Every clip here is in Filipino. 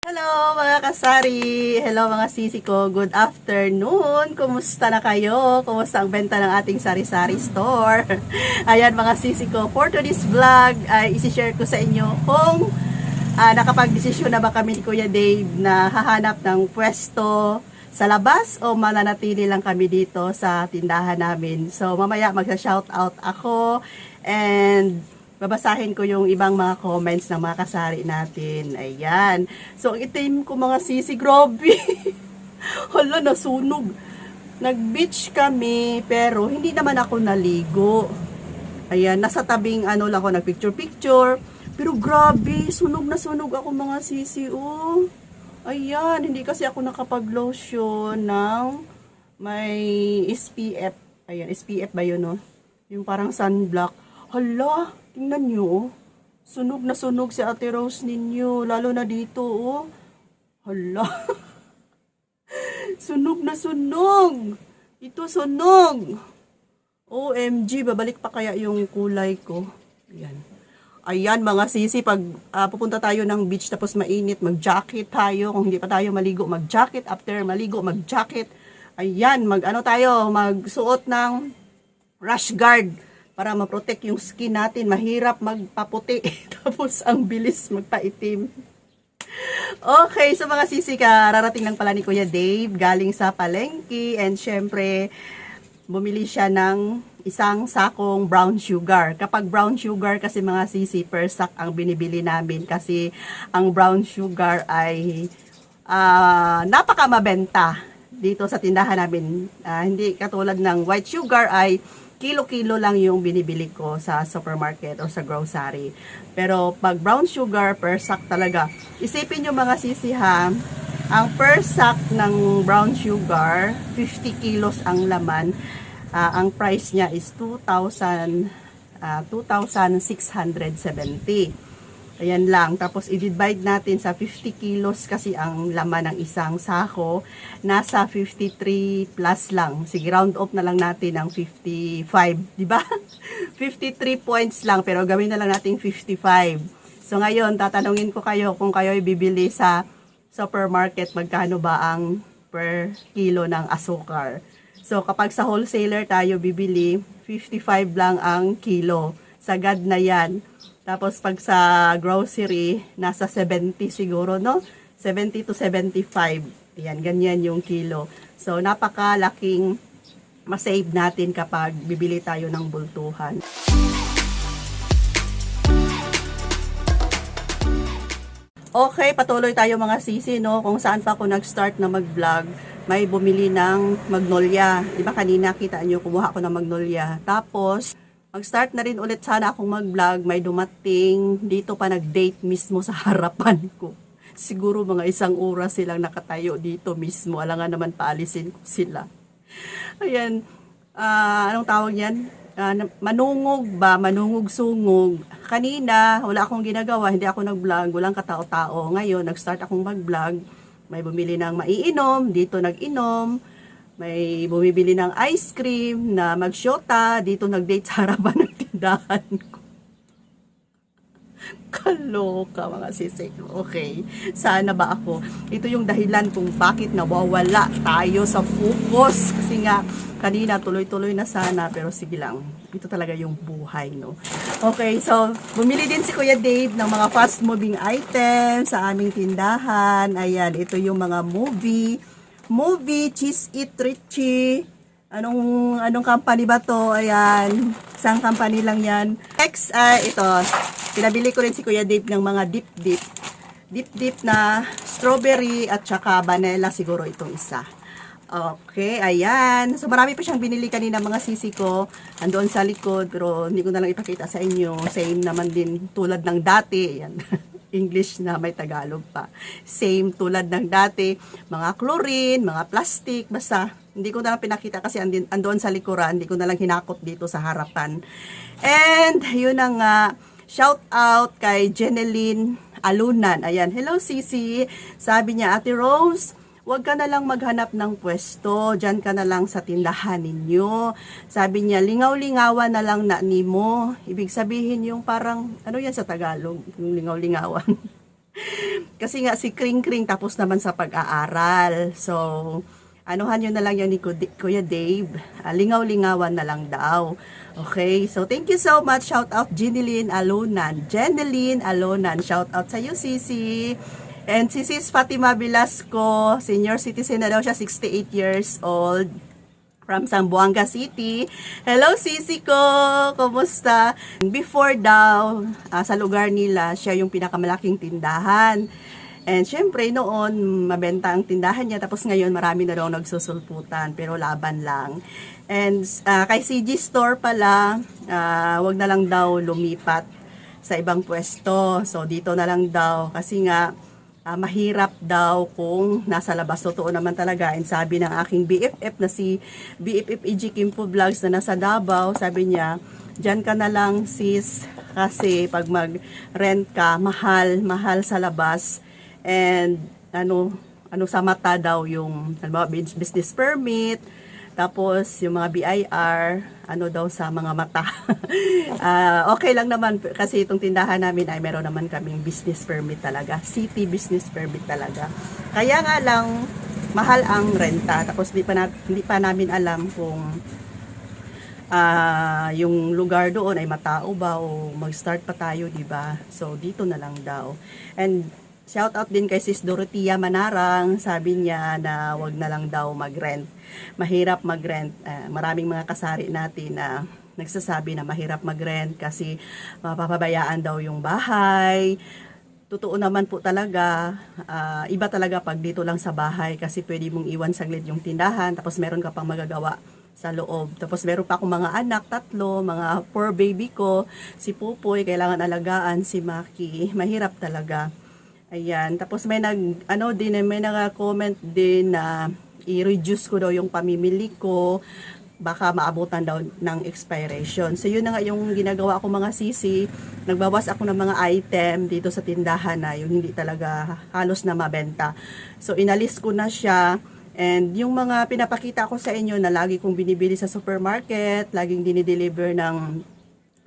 Hello mga kasari! Hello mga sisi ko! Good afternoon! Kumusta na kayo? Kumusta ang benta ng ating sari-sari store? Ayan mga sisi ko, for today's vlog ay isi-share ko sa inyo kung nakapag-desisyon na ba kami ni Kuya Dave na hahanap ng pwesto sa labas o mananatili lang kami dito sa tindahan namin. So mamaya magsa-shoutout ako and babasahin ko yung ibang mga comments ng mga kasari natin. Ayan. So, ang itim ko mga sisi, grabe. Hala, nasunog. Nag-beach kami, pero hindi naman ako naligo. Ayan, nasa tabing ano lang ako, nag-picture-picture. Pero grabe, sunog na sunog ako mga sisi, oh. Ayan, hindi kasi ako nakapag-lotion ng may SPF. Ayan, SPF ba yun, oh? Yung parang sunblock. Hala, tingnan nyo, oh. Sunog na sunog si Ate Rose ninyo. Lalo na dito, oh. Hala. Sunog na sunog. Ito sunog. OMG, babalik pa kaya yung kulay ko. Ayan. Ayan mga sisi, pag pupunta tayo ng beach tapos mainit, mag-jacket tayo. Kung hindi pa tayo maligo, mag-jacket. After maligo, mag-jacket. Ayan, magsuot ng rash guard para ma-protect yung skin natin. Mahirap magpaputi. Tapos ang bilis magpaitim. Okay, so mga sisi ka, rarating lang pala ni Kuya Dave galing sa palengke and syempre bumili siya ng isang sakong brown sugar. Kapag brown sugar kasi mga sisi, per sack ang binibili namin kasi ang brown sugar ay napakamabenta dito sa tindahan namin. Hindi katulad ng white sugar ay kilo-kilo lang yung binibili ko sa supermarket o sa grocery. Pero pag brown sugar, per sack talaga. Isipin nyo mga sisi ha, ang per sack ng brown sugar, 50 kilos ang laman. Ang price niya is 2,670. Ayan lang. Tapos i-divide natin sa 50 kilos kasi ang laman ng isang sako. Nasa 53 plus lang. Sige, round off na lang natin ang 55. Diba? 53 points lang. Pero gawin na lang natin 55. So ngayon, tatanungin ko kayo kung kayo bibili sa supermarket, magkano ba ang per kilo ng asukar. So kapag sa wholesaler tayo bibili, 55 lang ang kilo. Sagad na yan. Tapos pag sa grocery, nasa 70 siguro, no? 70 to 75. Ayan, ganyan yung kilo. So, napakalaking masave natin kapag bibili tayo ng bultuhan. Okay, patuloy tayo mga sisi, no? Kung saan pa ako nag-start na mag-vlog, may bumili ng magnolia. Diba kanina kita nyo, kumuha ako ng magnolia. Tapos, mag-start na rin ulit sana akong mag-vlog, may dumating, dito pa nag-date mismo sa harapan ko. Siguro mga 1 oras silang nakatayo dito mismo, alangan naman paalisin ko sila. Ayan, anong tawag yan? Manungog ba? Manungog-sungog. Kanina, wala akong ginagawa, hindi ako nag-vlog, walang katao-tao. Ngayon, nag-start akong mag-vlog, may bumili ng maiinom, dito nag-inom, may bumibili ng ice cream na magsyota, dito nag-date sa harapan ng tindahan ko. Kaloka mga sisi. Okay, sana ba ako? Ito yung dahilan kung bakit nawawala tayo sa focus. Kasi nga, kanina tuloy-tuloy na sana, pero sige lang. Ito talaga yung buhay, no? Okay, so, bumili din si Kuya Dave ng mga fast-moving items sa aming tindahan. Ayan, ito yung mga movie, Cheese It Richie. Anong company ba to? Ayan, isang company lang yan. Next, ito, pinabili ko rin si Kuya Dave ng mga dip na strawberry at saka vanilla, siguro itong isa. Okay, ayan. So, marami pa siyang binili kanina mga sisi ko. Andoon sa likod, pero hindi ko na lang ipakita sa inyo. Same naman din tulad ng dati. Ayan. English na may Tagalog pa. Same tulad ng dati. Mga chlorine, mga plastic, basta hindi ko na lang pinakita kasi andoon sa likuran. Hindi ko na lang hinakot dito sa harapan. And, yun na nga. Shout out kay Jeneline Alunan. Ayan, hello Sisi. Sabi niya, Ate Rose, huwag ka na lang maghanap ng pwesto. Diyan ka na lang sa tindahan ninyo. Sabi niya, lingaw-lingawan na lang na ni mo. Ibig sabihin yung parang, ano yan sa Tagalog? Yung lingaw-lingawan. Kasi nga si Kring Kring tapos naman sa pag-aaral. So, anuhan nyo na lang yan ni Kuya Dave. Lingaw-lingawan na lang daw. Okay, so thank you so much. Shout out Jeneline Alonan. Jeneline Alonan, shout out sa iyo, Sisi. And si Sis Fatima Velasco, senior citizen na daw siya, 68 years old. From Zamboanga City. Hello, Sisi ko! Kumusta? Before daw, sa lugar nila, siya yung pinakamalaking tindahan. And syempre, noon, mabenta ang tindahan niya. Tapos ngayon, marami na daw nagsusulputan. Pero laban lang. And kay CG Store pala, wag na lang daw lumipat sa ibang pwesto. So, dito na lang daw. Kasi nga, mahirap daw kung nasa labas. Totoo naman talaga. And sabi ng aking BFF na si BFF EG Kimpo Vlogs na nasa Davao, sabi niya, dyan ka na lang sis, kasi pag mag-rent ka, mahal sa labas. And ano sa mata daw yung business permit, tapos yung mga BIR, daw sa mga mata. Okay lang naman kasi itong tindahan namin ay meron naman kaming business permit talaga. City business permit talaga. Kaya nga lang, mahal ang renta. Tapos hindi pa namin alam kung yung lugar doon ay matao ba o mag-start pa tayo, diba? So, dito na lang daw. And shout out din kay Sis Dorothea Manarang, sabi niya na wag na lang daw mag-rent. Mahirap mag-rent. Maraming mga kasari natin na nagsasabi na mahirap mag-rent kasi mapapabayaan daw yung bahay. Totoo naman po talaga, iba talaga pag dito lang sa bahay kasi pwede mong iwan saglit yung tindahan tapos meron ka pang magagawa sa loob. Tapos meron pa akong mga anak, 3, mga 4 baby ko, si Pupoy, kailangan alagaan, si Maki. Mahirap talaga. Ayan, tapos may nag-comment din na i-reduce ko daw yung pamimili ko, baka maabutan daw ng expiration. So yun na nga yung ginagawa ko mga sisi, nagbawas ako ng mga item dito sa tindahan na yung hindi talaga halos na mabenta. So inalis ko na siya, and yung mga pinapakita ko sa inyo na lagi kong binibili sa supermarket, laging dinideliver ng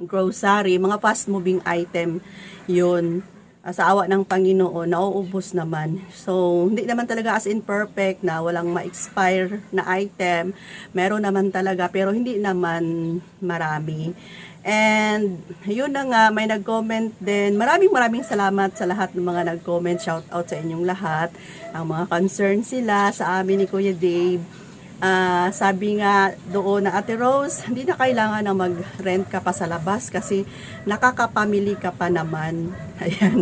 grocery, mga fast moving item yun. Sa awa ng Panginoon, nauubos naman. So, hindi naman talaga as in perfect na walang ma-expire na item. Meron naman talaga, pero hindi naman marami. And, yun na nga, may nag-comment din. Maraming salamat sa lahat ng mga nag-comment. Shout out sa inyong lahat. Ang mga concern sila sa amin ni Kuya Dave. Sabi nga doon na Ate Rose, hindi na kailangan na mag-rent ka pa sa labas kasi nakakapamili ka pa naman. Ayan,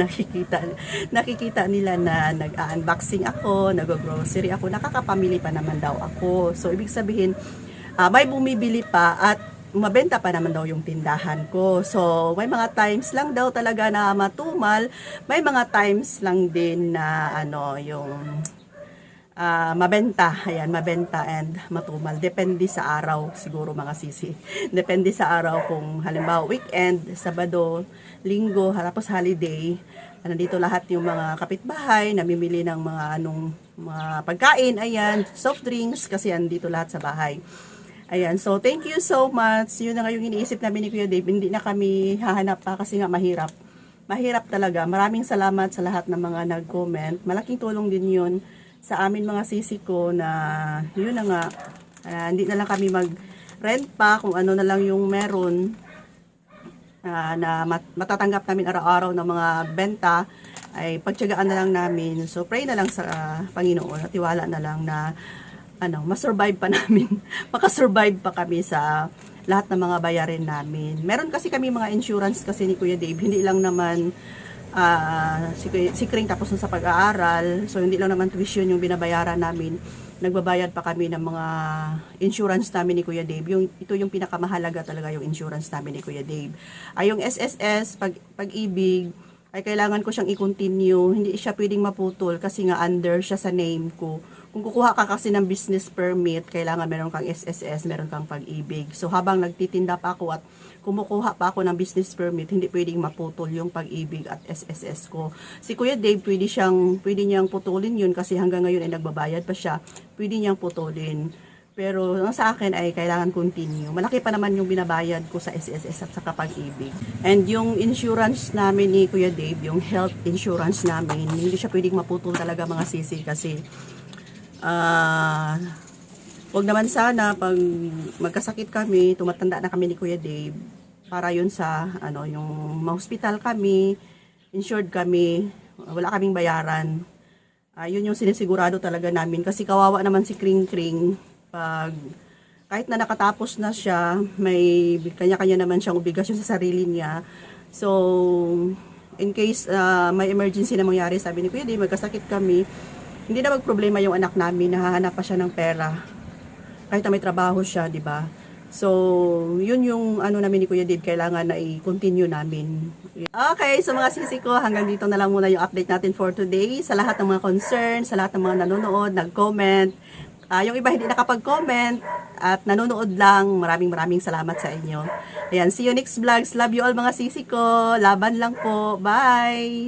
nakikita nila na nag-unboxing ako, nag-grocery ako, nakakapamili pa naman daw ako. So, ibig sabihin, may bumibili pa at mabenta pa naman daw yung tindahan ko. So, may mga times lang daw talaga na matumal, may mga times lang din na yung mabenta. Ayan, mabenta and matumal. Depende sa araw, siguro mga sisi. Depende sa araw kung halimbawa weekend, Sabado, Linggo, tapos holiday. Nandito lahat yung mga kapitbahay, namimili ng mga pagkain, ayan, soft drinks, kasi andito lahat sa bahay. Ayan, so thank you so much. Yun na nga yung iniisip namin ni Kuya Dave. Hindi na kami hahanap pa kasi nga mahirap. Mahirap talaga. Maraming salamat sa lahat ng mga nag-comment. Malaking tulong din yun sa amin mga sisi ko na yun na nga, hindi na lang kami mag-rent pa kung ano na lang yung meron na matatanggap namin araw-araw ng mga benta, ay pagtiyagaan na lang namin. So pray na lang sa Panginoon at tiwala na lang na masurvive pa namin, makasurvive pa kami sa lahat ng mga bayarin namin. Meron kasi kami mga insurance kasi ni Kuya Dave, hindi lang naman si Kring tapos sa pag-aaral, so hindi lang naman tuition yung binabayaran namin, nagbabayad pa kami ng mga insurance namin ni Kuya Dave. Ito yung pinakamahalaga talaga, yung insurance namin ni Kuya Dave. Yung SSS, pag-ibig, ay kailangan ko siyang i-continue, hindi siya pwedeng maputol kasi nga under siya sa name ko. Kung kukuha ka kasi ng business permit, kailangan meron kang SSS, meron kang pag-ibig. So habang nagtitinda pa ako at kumukuha pa ako ng business permit, hindi pwedeng maputol yung pag-ibig at SSS ko. Si Kuya Dave, pwede niyang putulin yun kasi hanggang ngayon ay nagbabayad pa siya. Pwede niyang putulin. Pero sa akin ay kailangan continue. Malaki pa naman yung binabayad ko sa SSS at sa Kapag-ibig. And yung insurance namin ni Kuya Dave, yung health insurance namin, hindi siya pwedeng maputol talaga mga sisi kasi wag naman sana pag magkasakit kami, tumatanda na kami ni Kuya Dave, para yun sa yung ma-hospital kami, insured kami, wala kaming bayaran. Yun yung sinisigurado talaga namin kasi kawawa naman si Kring Kring pag kahit na nakatapos na siya, may kanya-kanya naman siyang obligasyon sa sarili niya. So, in case may emergency na mangyari, sabi ni Kuya Dave, magkasakit kami, hindi na magproblema yung anak namin, nahahanap pa siya ng pera. Kahit na may trabaho siya, di ba? So, yun yung namin ni Kuya Dave, kailangan na i-continue namin. Okay, so mga sisi ko, hanggang dito na lang muna yung update natin for today. Sa lahat ng mga concerns, sa lahat ng mga nanonood, nag-comment, yung iba hindi nakapag-comment at nanonood lang, maraming salamat sa inyo. Ayan, see you next vlogs. Love you all mga sisi ko. Laban lang po. Bye!